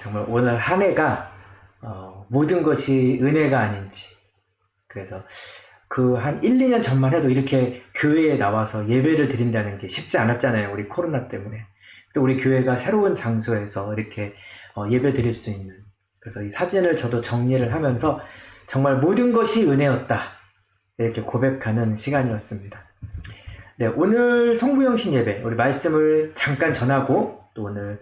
정말 오늘 한 해가 모든 것이 은혜가 아닌지, 그래서 그 한 1, 2년 전만 해도 이렇게 교회에 나와서 예배를 드린다는 게 쉽지 않았잖아요. 우리 코로나 때문에. 또 우리 교회가 새로운 장소에서 이렇게 예배 드릴 수 있는, 그래서 이 사진을 저도 정리를 하면서 정말 모든 것이 은혜였다, 이렇게 고백하는 시간이었습니다. 네, 오늘 성부영신 예배, 우리 말씀을 잠깐 전하고 또 오늘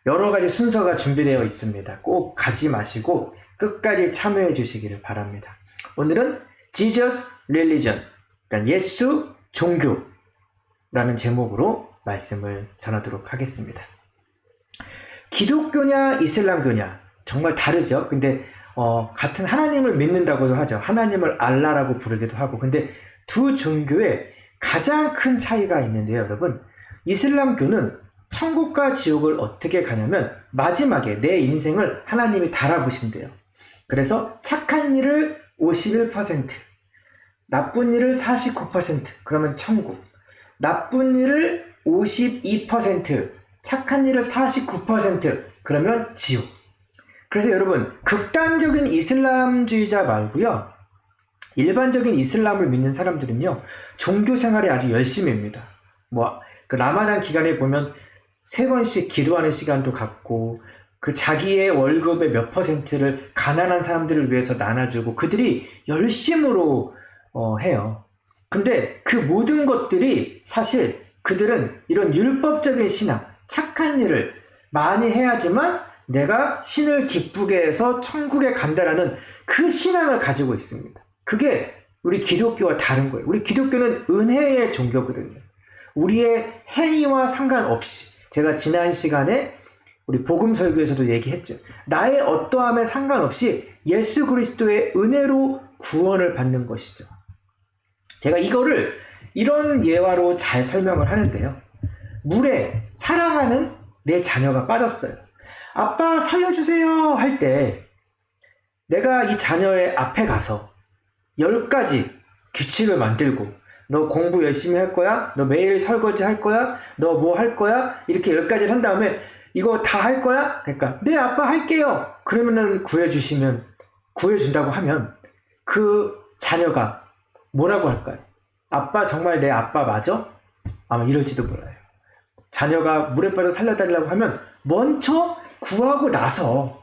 여러 가지 순서가 준비되어 있습니다. 꼭 가지 마시고 끝까지 참여해 주시기를 바랍니다. 오늘은 Jesus Religion, 그러니까 예수 종교라는 제목으로 말씀을 전하도록 하겠습니다. 기독교냐 이슬람교냐 정말 다르죠. 근데 같은 하나님을 믿는다고도 하죠. 하나님을 알라라고 부르기도 하고. 근데 두 종교에 가장 큰 차이가 있는데요, 여러분. 이슬람교는 천국과 지옥을 어떻게 가냐면 마지막에 내 인생을 하나님이 달아보신대요. 그래서 착한 일을 51%, 나쁜 일을 49%, 그러면 천국. 나쁜 일을 52%, 착한 일을 49%, 그러면 지옥. 그래서 여러분, 극단적인 이슬람주의자 말고요, 일반적인 이슬람을 믿는 사람들은요, 종교 생활에 아주 열심히 합니다. 그 라마단 기간에 보면 3번씩 기도하는 시간도 갖고, 그 자기의 월급의 몇 %를 가난한 사람들을 위해서 나눠주고, 그들이 열심으로 해요. 근데 그 모든 것들이 사실 그들은 이런 율법적인 신앙, 착한 일을 많이 해야지만 내가 신을 기쁘게 해서 천국에 간다라는 그 신앙을 가지고 있습니다. 그게 우리 기독교와 다른 거예요. 우리 기독교는 은혜의 종교거든요. 우리의 행위와 상관없이, 제가 지난 시간에 우리 복음 설교에서도 얘기했죠. 나의 어떠함에 상관없이 예수 그리스도의 은혜로 구원을 받는 것이죠. 제가 이거를 이런 예화로 잘 설명을 하는데요. 물에 사랑하는 내 자녀가 빠졌어요. 아빠 살려주세요 할 때 내가 이 자녀의 앞에 가서 10가지 규칙을 만들고, 너 공부 열심히 할 거야? 너 매일 설거지 할 거야? 너 뭐 할 거야? 이렇게 10가지를 한 다음에 이거 다 할 거야? 그러니까 네 아빠 할게요. 그러면은 구해준다고 하면 그 자녀가 뭐라고 할까요? 아빠 정말 내 아빠 맞아? 아마 이럴지도 몰라요. 자녀가 물에 빠져 살려달라고 하면 먼저 구하고 나서,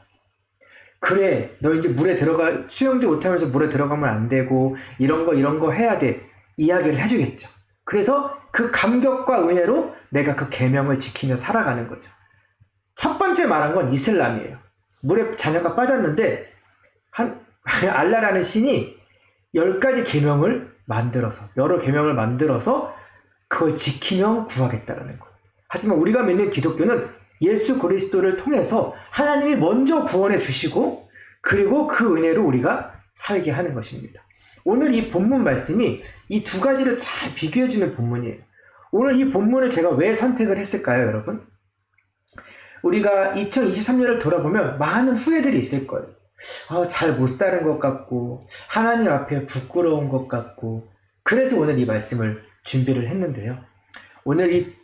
그래 너 이제 물에 들어가, 수영도 못하면서 물에 들어가면 안 되고 이런 거 해야 돼, 이야기를 해주겠죠. 그래서 그 감격과 은혜로 내가 그 계명을 지키며 살아가는 거죠. 첫 번째 말한 건 이슬람이에요. 물에 자녀가 빠졌는데 알라라는 신이 10가지 계명을 만들어서, 여러 계명을 만들어서 그걸 지키며 구하겠다라는 거예요. 하지만 우리가 믿는 기독교는 예수 그리스도를 통해서 하나님이 먼저 구원해 주시고, 그리고 그 은혜로 우리가 살게 하는 것입니다. 오늘 이 본문 말씀이 이 두 가지를 잘 비교해 주는 본문이에요. 오늘 이 본문을 제가 왜 선택을 했을까요, 여러분? 우리가 2023년을 돌아보면 많은 후회들이 있을 거예요. 잘 못 사는 것 같고, 하나님 앞에 부끄러운 것 같고, 그래서 오늘 이 말씀을 준비를 했는데요. 오늘 이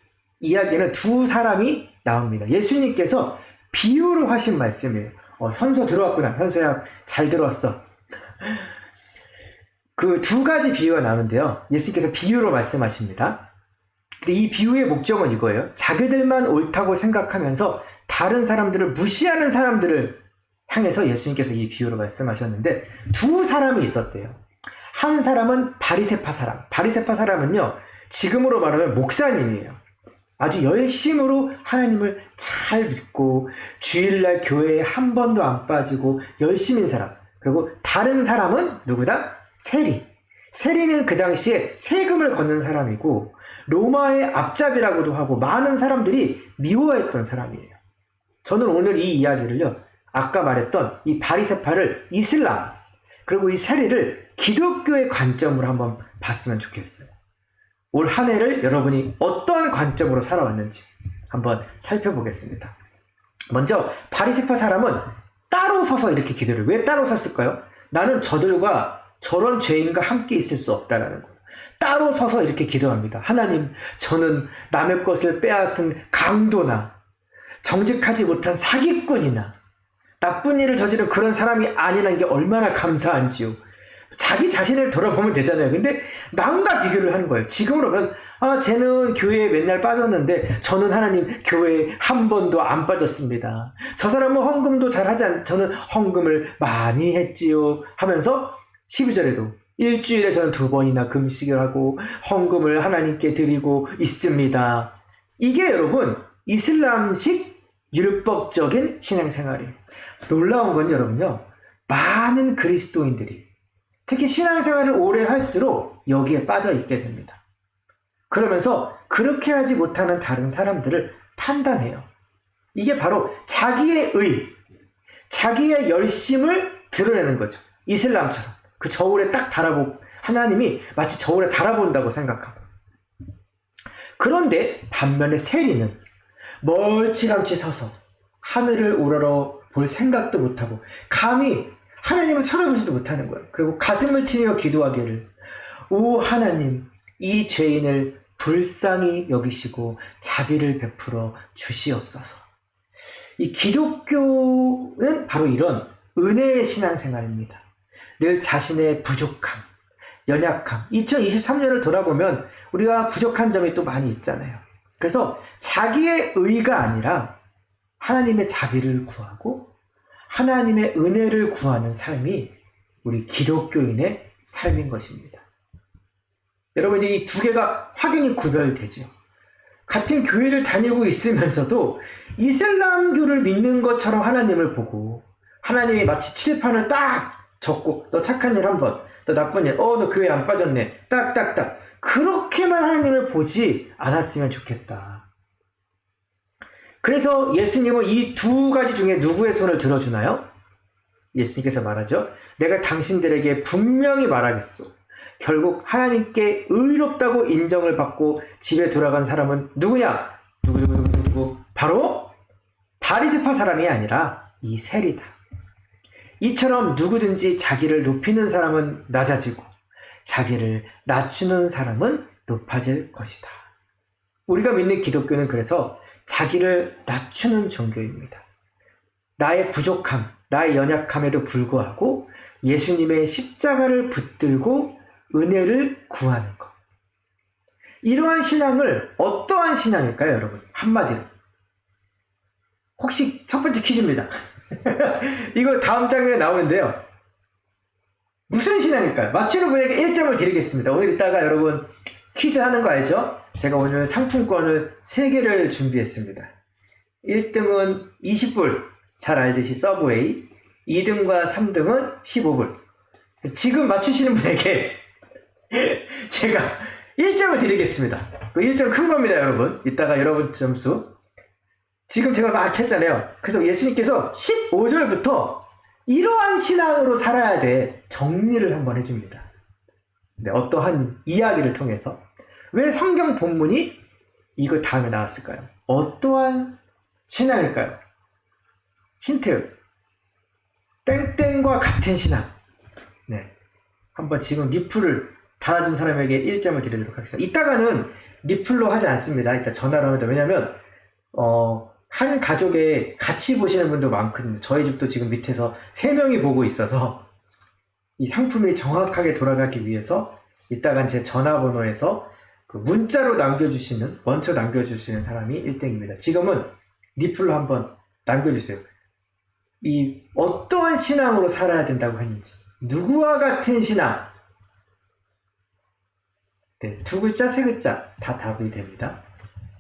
이야기는 두 사람이 나옵니다. 예수님께서 비유로 하신 말씀이에요. 현서 들어왔구나. 현서야 잘 들어왔어. 그 두 가지 비유가 나오는데요. 예수님께서 비유로 말씀하십니다. 근데 이 비유의 목적은 이거예요. 자기들만 옳다고 생각하면서 다른 사람들을 무시하는 사람들을 향해서 예수님께서 이 비유로 말씀하셨는데, 두 사람이 있었대요. 한 사람은 바리새파 사람. 바리새파 사람은요, 지금으로 말하면 목사님이에요. 아주 열심으로 하나님을 잘 믿고 주일날 교회에 한 번도 안 빠지고 열심인 사람. 그리고 다른 사람은 누구다? 세리. 세리는 그 당시에 세금을 걷는 사람이고 로마의 앞잡이라고도 하고 많은 사람들이 미워했던 사람이에요. 저는 오늘 이 이야기를요, 아까 말했던 이 바리새파를 이슬람, 그리고 이 세리를 기독교의 관점으로 한번 봤으면 좋겠어요. 올 한 해를 여러분이 어떠한 관점으로 살아왔는지 한번 살펴보겠습니다. 먼저 바리새파 사람은 따로 서서 이렇게 기도를, 왜 따로 섰을까요? 나는 저들과 저런 죄인과 함께 있을 수 없다라는 거예요. 따로 서서 이렇게 기도합니다. 하나님, 저는 남의 것을 빼앗은 강도나 정직하지 못한 사기꾼이나 나쁜 일을 저지른 그런 사람이 아니라는 게 얼마나 감사한지요. 자기 자신을 돌아보면 되잖아요. 근데 남과 비교를 하는 거예요. 지금으로 보면 쟤는 교회에 맨날 빠졌는데 저는 하나님 교회에 한 번도 안 빠졌습니다. 저 사람은 헌금도 잘 하지 않는데 저는 헌금을 많이 했지요 하면서 12절에도 일주일에 저는 2번이나 금식을 하고 헌금을 하나님께 드리고 있습니다. 이게 여러분 이슬람식 율법적인 신앙생활이에요. 놀라운 건 여러분요, 많은 그리스도인들이 특히 신앙생활을 오래 할수록 여기에 빠져 있게 됩니다. 그러면서 그렇게 하지 못하는 다른 사람들을 판단해요. 이게 바로 자기의 자기의 열심을 드러내는 거죠. 이슬람처럼 그 저울에 딱 달아보고, 하나님이 마치 저울에 달아본다고 생각하고. 그런데 반면에 세리는 멀찌감치 서서 하늘을 우러러 볼 생각도 못하고 감히 하나님을 쳐다보지도 못하는 거예요. 그리고 가슴을 치며 기도하기를, 오 하나님, 이 죄인을 불쌍히 여기시고 자비를 베풀어 주시옵소서. 이 기독교는 바로 이런 은혜의 신앙생활입니다. 늘 자신의 부족함, 연약함, 2023년을 돌아보면 우리가 부족한 점이 또 많이 있잖아요. 그래서 자기의 의가 아니라 하나님의 자비를 구하고 하나님의 은혜를 구하는 삶이 우리 기독교인의 삶인 것입니다. 여러분, 이제 이 두 개가 확연히 구별되죠. 같은 교회를 다니고 있으면서도 이슬람교를 믿는 것처럼 하나님을 보고, 하나님이 마치 칠판을 딱 적고 너 착한 일 한 번, 너 나쁜 일, 너 교회 안 빠졌네, 딱딱딱, 그렇게만 하나님을 보지 않았으면 좋겠다. 그래서 예수님은 이 두 가지 중에 누구의 손을 들어주나요? 예수님께서 말하죠. 내가 당신들에게 분명히 말하겠소. 결국 하나님께 의롭다고 인정을 받고 집에 돌아간 사람은 누구냐? 누구? 바로 바리새파 사람이 아니라 이 세리다. 이처럼 누구든지 자기를 높이는 사람은 낮아지고 자기를 낮추는 사람은 높아질 것이다. 우리가 믿는 기독교는 그래서 자기를 낮추는 종교입니다. 나의 부족함, 나의 연약함에도 불구하고 예수님의 십자가를 붙들고 은혜를 구하는 것. 이러한 신앙을 어떠한 신앙일까요, 여러분? 한마디로. 혹시 첫 번째 퀴즈입니다. 이거 다음 장면에 나오는데요. 무슨 신앙일까요? 맞추는 분에게 1점을 드리겠습니다. 오늘 이따가 여러분 퀴즈 하는 거 알죠? 제가 오늘 상품권을 3개를 준비했습니다. 1등은 20불, 잘 알듯이 서브웨이, 2등과 3등은 15불. 지금 맞추시는 분에게 제가 1점을 드리겠습니다. 그 1점 큰 겁니다, 여러분. 이따가 여러분 점수. 지금 제가 막 했잖아요. 그래서 예수님께서 15절부터 이러한 신앙으로 살아야 돼 정리를 한번 해줍니다. 네, 어떠한 이야기를 통해서. 왜 성경 본문이 이거 다음에 나왔을까요? 어떠한 신앙일까요? 힌트. 땡땡과 같은 신앙. 네, 한번 지금 리플을 달아준 사람에게 1점을 드리도록 하겠습니다. 이따가는 리플로 하지 않습니다. 이따 전화로 합니다. 왜냐면 한 가족에 같이 보시는 분도 많거든요. 저희 집도 지금 밑에서 3명이 보고 있어서 이 상품이 정확하게 돌아가기 위해서 이따간 제 전화번호에서 그 문자로 먼저 남겨주시는 사람이 1등입니다. 지금은 리플로 한번 남겨주세요. 이 어떠한 신앙으로 살아야 된다고 했는지, 누구와 같은 신앙. 네, 2글자, 3글자 다 답이 됩니다.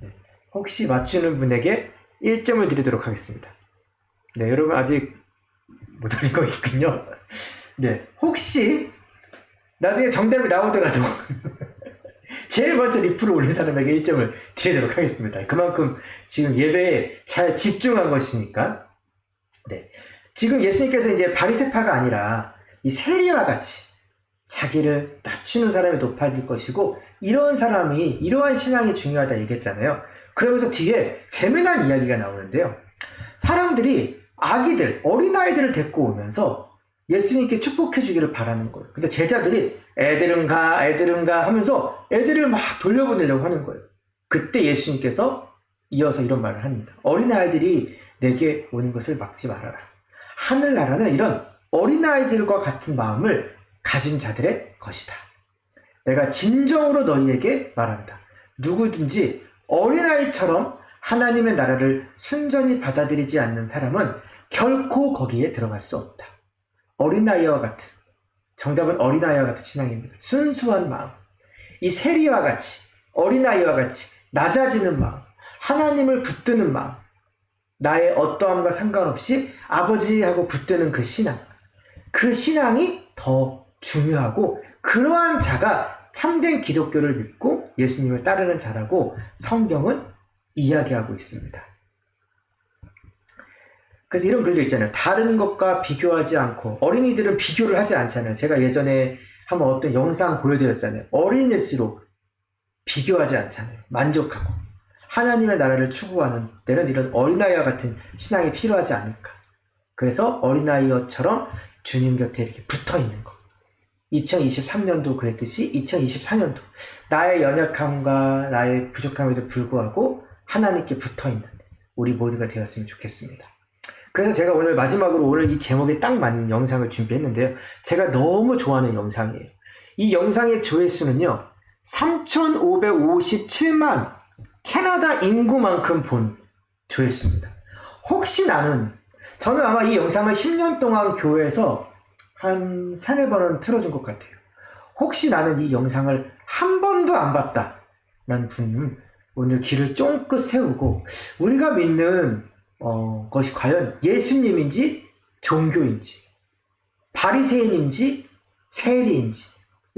네, 혹시 맞추는 분에게 1점을 드리도록 하겠습니다. 네, 여러분 아직 못 올리고 있군요. 네, 혹시 나중에 정답이 나오더라도 제일 먼저 리플을 올린 사람에게 1점을 드리도록 하겠습니다. 그만큼 지금 예배에 잘 집중한 것이니까. 네, 지금 예수님께서 이제 바리새파가 아니라 이 세리와 같이 자기를 낮추는 사람이 높아질 것이고, 이러한 사람이, 이러한 신앙이 중요하다 얘기했잖아요. 그러면서 뒤에 재미난 이야기가 나오는데요. 사람들이 아기들, 어린아이들을 데리고 오면서 예수님께 축복해 주기를 바라는 거예요. 근데 제자들이 애들은 가 하면서 애들을 막 돌려보내려고 하는 거예요. 그때 예수님께서 이어서 이런 말을 합니다. 어린아이들이 내게 오는 것을 막지 말아라. 하늘나라는 이런 어린아이들과 같은 마음을 가진 자들의 것이다. 내가 진정으로 너희에게 말한다. 누구든지 어린아이처럼 하나님의 나라를 순전히 받아들이지 않는 사람은 결코 거기에 들어갈 수 없다. 어린아이와 같은, 정답은 어린아이와 같은 신앙입니다. 순수한 마음, 이 세리와 같이, 어린아이와 같이 낮아지는 마음, 하나님을 붙드는 마음, 나의 어떠함과 상관없이 아버지하고 붙드는 그 신앙이 더 중요하고, 그러한 자가 참된 기독교를 믿고 예수님을 따르는 자라고 성경은 이야기하고 있습니다. 그래서 이런 글도 있잖아요. 다른 것과 비교하지 않고, 어린이들은 비교를 하지 않잖아요. 제가 예전에 한번 어떤 영상 보여드렸잖아요. 어린일수록 비교하지 않잖아요. 만족하고. 하나님의 나라를 추구하는 때는 이런 어린아이와 같은 신앙이 필요하지 않을까. 그래서 어린아이처럼 주님 곁에 이렇게 붙어있는 것. 2023년도 그랬듯이 2024년도 나의 연약함과 나의 부족함에도 불구하고 하나님께 붙어있는 우리 모두가 되었으면 좋겠습니다. 그래서 제가 오늘 마지막으로 오늘 이 제목에 딱 맞는 영상을 준비했는데요. 제가 너무 좋아하는 영상이에요. 이 영상의 조회수는요, 3,557만 캐나다 인구만큼 본 조회수입니다. 혹시 저는 아마 이 영상을 10년 동안 교회에서 한 3-4번은 틀어준 것 같아요. 혹시 나는 이 영상을 한 번도 안 봤다 라는 분은 오늘 귀를 쫑긋 세우고, 우리가 믿는 것이 과연 예수님인지 종교인지, 바리새인인지 세리인지,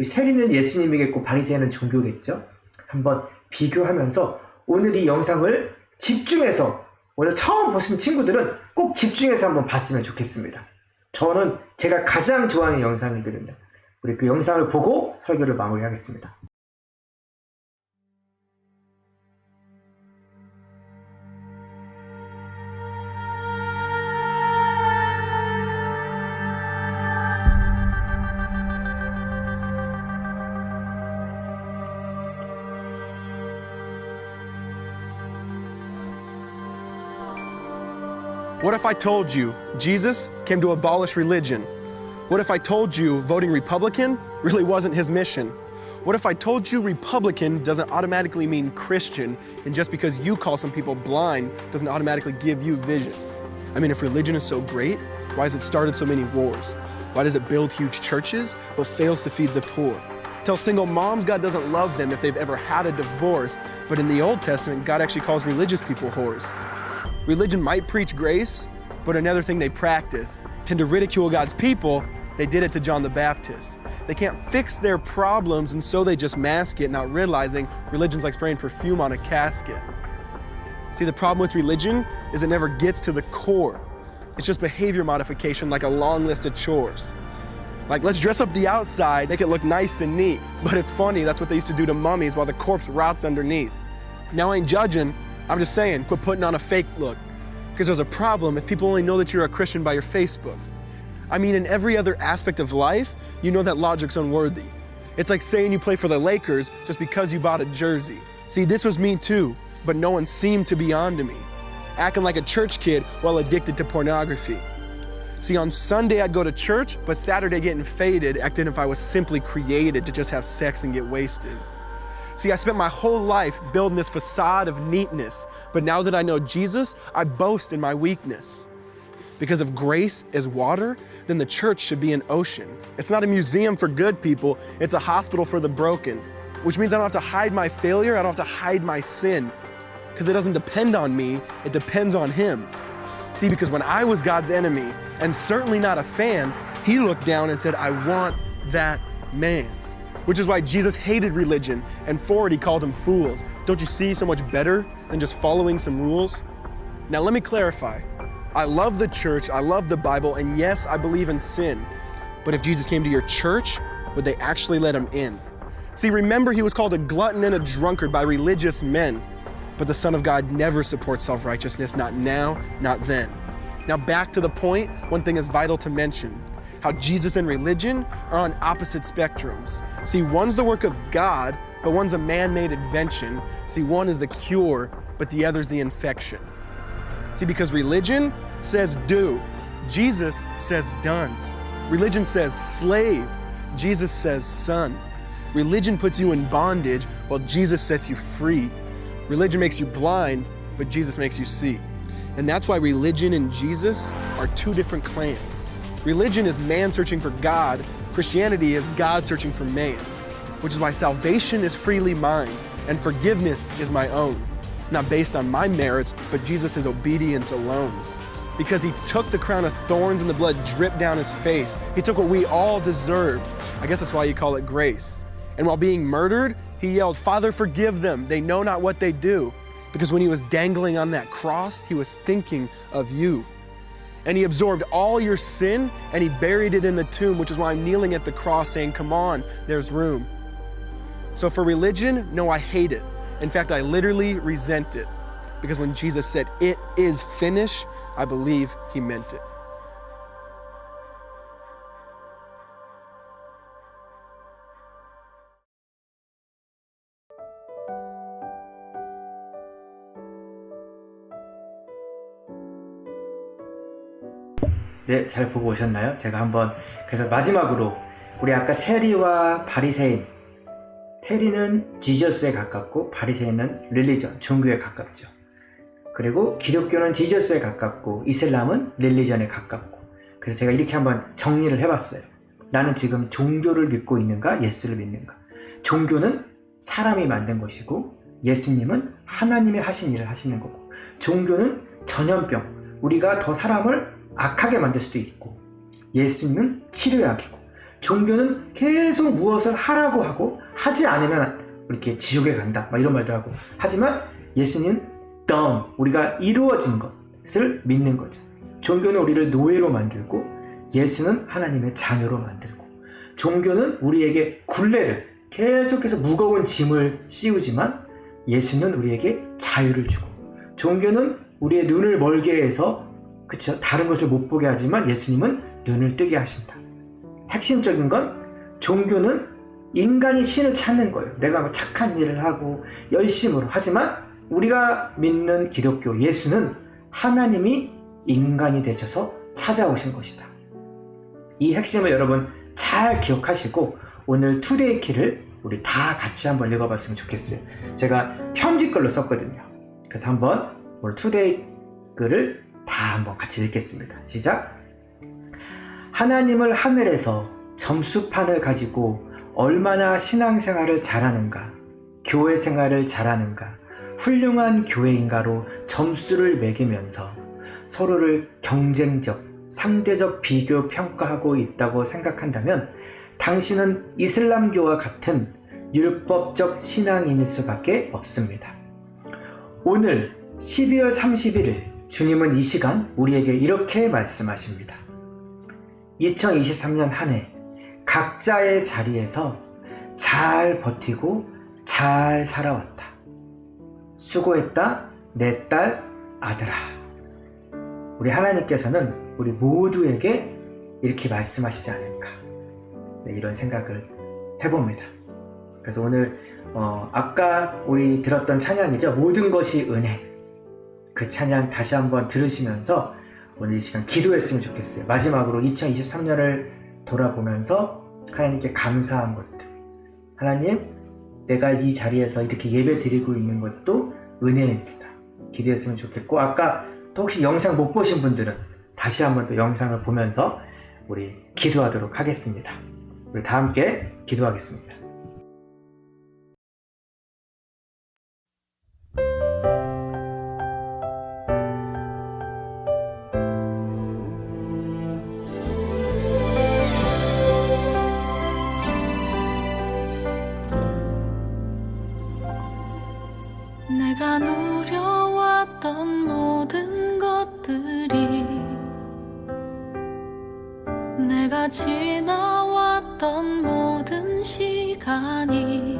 세리는 예수님이겠고 바리새인은 종교겠죠. 한번 비교하면서 오늘 이 영상을 집중해서, 오늘 처음 보신 친구들은 꼭 집중해서 한번 봤으면 좋겠습니다. 저는 제가 가장 좋아하는 영상이거든요. 우리 그 영상을 보고 설교를 마무리하겠습니다. What if I told you Jesus came to abolish religion? What if I told you voting Republican really wasn't his mission? What if I told you Republican doesn't automatically mean Christian, and just because you call some people blind doesn't automatically give you vision? I mean, if religion is so great, why has it started so many wars? Why does it build huge churches but fails to feed the poor? Tell single moms God doesn't love them if they've ever had a divorce, but in the Old Testament, God actually calls religious people whores. Religion might preach grace, but another thing they practice, tend to ridicule God's people. They did it to John the Baptist. They can't fix their problems, and so they just mask it, not realizing religion's like spraying perfume on a casket. See, the problem with religion is it never gets to the core. It's just behavior modification, like a long list of chores. Like, let's dress up the outside, make it look nice and neat. But it's funny, that's what they used to do to mummies while the corpse rots underneath. Now, I ain't judging, I'm just saying, quit putting on a fake look. Because there's a problem if people only know that you're a Christian by your Facebook. I mean, in every other aspect of life, you know that logic's unworthy. It's like saying you play for the Lakers just because you bought a jersey. See, this was me too, but no one seemed to be on to me. Acting like a church kid while addicted to pornography. See, on Sunday I'd go to church, but Saturday getting faded, acting if I was simply created to just have sex and get wasted. See, I spent my whole life building this facade of neatness, but now that I know Jesus, I boast in my weakness. Because if grace is water, then the church should be an ocean. It's not a museum for good people, it's a hospital for the broken. Which means I don't have to hide my failure, I don't have to hide my sin. Because it doesn't depend on me, it depends on Him. See, because when I was God's enemy, and certainly not a fan, He looked down and said, I want that man. Which is why Jesus hated religion, and for it He called them fools. Don't you see so much better than just following some rules? Now let me clarify. I love the church, I love the Bible, and yes, I believe in sin. But if Jesus came to your church, would they actually let Him in? See, remember He was called a glutton and a drunkard by religious men. But the Son of God never supports self-righteousness, not now, not then. Now back to the point, one thing is vital to mention. How Jesus and religion are on opposite spectrums. See, one's the work of God, but one's a man-made invention. See, one is the cure, but the other's the infection. See, because religion says do, Jesus says done. Religion says slave. Jesus says son. Religion puts you in bondage while Jesus sets you free. Religion makes you blind, but Jesus makes you see. And that's why religion and Jesus are two different clans. Religion is man searching for God. Christianity is God searching for man, which is why salvation is freely mine and forgiveness is my own, not based on my merits, but Jesus' obedience alone. Because he took the crown of thorns and the blood dripped down his face. He took what we all deserved. I guess that's why you call it grace. And while being murdered, he yelled, "Father, forgive them. They know not what they do." Because when he was dangling on that cross, he was thinking of you. And he absorbed all your sin and he buried it in the tomb, which is why I'm kneeling at the cross saying, come on, there's room. So for religion, no, I hate it. In fact, I literally resent it. Because when Jesus said, "It is finished," I believe he meant it. 네, 잘 보고 오셨나요? 제가 한번 그래서 마지막으로 우리 아까 세리와 바리새인, 세리는 지저스에 가깝고 바리새인은 릴리전, 종교에 가깝죠. 그리고 기독교는 지저스에 가깝고 이슬람은 릴리전에 가깝고. 그래서 제가 이렇게 한번 정리를 해봤어요. 나는 지금 종교를 믿고 있는가, 예수를 믿는가? 종교는 사람이 만든 것이고 예수님은 하나님이 하신 일을 하시는 거고, 종교는 전염병, 우리가 더 사람을 악하게 만들 수도 있고, 예수님은 치료약이고, 종교는 계속 무엇을 하라고 하고 하지 않으면 이렇게 지옥에 간다 막 이런 말도 하고, 하지만 예수님은 done, 우리가 이루어진 것을 믿는 거죠. 종교는 우리를 노예로 만들고 예수는 하나님의 자녀로 만들고, 종교는 우리에게 굴레를 계속해서 무거운 짐을 씌우지만 예수는 우리에게 자유를 주고, 종교는 우리의 눈을 멀게 해서 그쵸, 다른 것을 못 보게 하지만 예수님은 눈을 뜨게 하신다. 핵심적인 건 종교는 인간이 신을 찾는 거예요. 내가 착한 일을 하고 열심으로. 하지만 우리가 믿는 기독교 예수는 하나님이 인간이 되셔서 찾아오신 것이다. 이 핵심을 여러분 잘 기억하시고 오늘 투데이 키를 우리 다 같이 한번 읽어봤으면 좋겠어요. 제가 편집글로 썼거든요. 그래서 한번 오늘 투데이 글을 다 한번 같이 읽겠습니다. 시작! 하나님을 하늘에서 점수판을 가지고 얼마나 신앙생활을 잘하는가, 교회 생활을 잘하는가, 훌륭한 교회인가로 점수를 매기면서 서로를 경쟁적, 상대적 비교 평가하고 있다고 생각한다면 당신은 이슬람교와 같은 율법적 신앙인일 수밖에 없습니다. 오늘 12월 31일 주님은 이 시간 우리에게 이렇게 말씀하십니다. 2023년 한 해 각자의 자리에서 잘 버티고 잘 살아왔다. 수고했다, 내 딸, 아들아. 우리 하나님께서는 우리 모두에게 이렇게 말씀하시지 않을까, 네, 이런 생각을 해봅니다. 그래서 오늘 아까 우리 들었던 찬양이죠. 모든 것이 은혜. 그 찬양 다시 한번 들으시면서 오늘 이 시간 기도했으면 좋겠어요. 마지막으로 2023년을 돌아보면서 하나님께 감사한 것들, 하나님 내가 이 자리에서 이렇게 예배 드리고 있는 것도 은혜입니다. 기도했으면 좋겠고, 아까 또 혹시 영상 못 보신 분들은 다시 한번 또 영상을 보면서 우리 기도하도록 하겠습니다. 우리 다 함께 기도하겠습니다. 내가 누려왔던 모든 것들이, 내가 지나왔던 모든 시간이,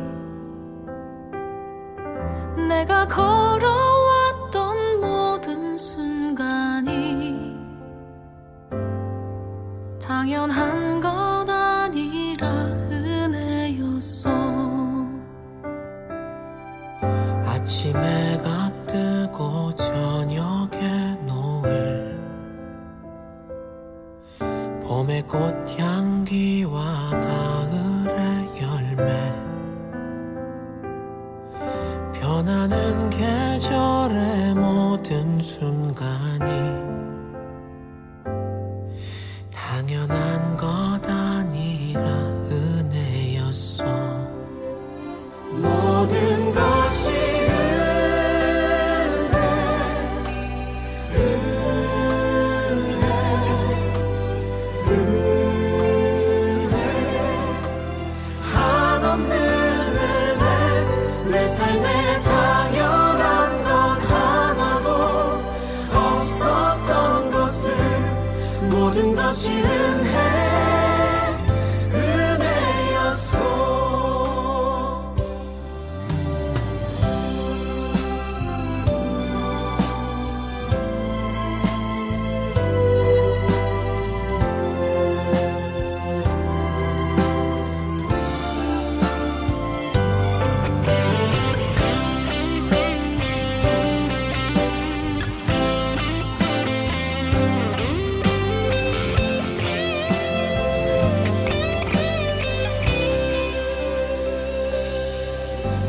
내가 걸어왔던 모든 순간이 당연한 것 아니라 은혜였어. 아침 해가 뜨고 저녁에 노을, 봄의 꽃향기와 가을의 열매 변하는 계절의 모든 순간이 당연한 것 아니라 은혜였어. 모든 것이 한없는 은혜 내 삶에 당연한 건 하나도 없었던 것을 모든 것이 은혜였어.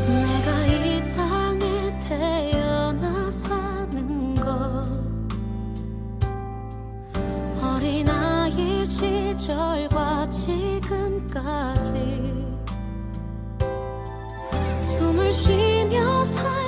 내가 이 땅에 태어나 사는 것 어린아이 시절과 지금까지 숨을 쉬며 살